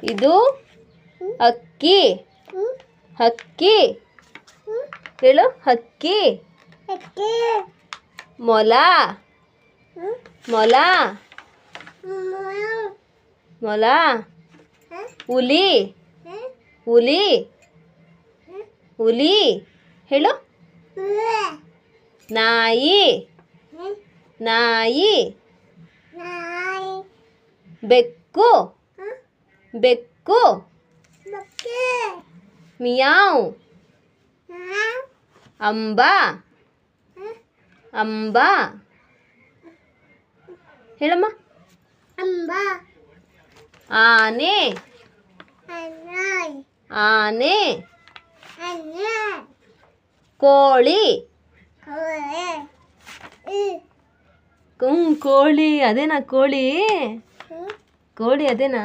ಇದು ಹಕ್ಕಿ ಹಕ್ಕಿ ಹೇಳು ಹಕ್ಕಿ ಮೊಲ ಮೊಲ ಮೊಲ ಹುಲಿ ಹುಲಿ ಹುಲಿ ಹೇಳು ನಾಯಿ ನಾಯಿ ಬೆಕ್ಕು ಬೆಕ್ಕು ಮಿಯಾವ್ ಅಂಬ ಅಂಬ ಹೇಳಮ್ಮ ಆನೆ ಆನೆ ಕೋಳಿ ಕೋಳಿ ಅದೇನಾ ಕೋಳಿ ಕೋಳಿ ಅದೇನಾ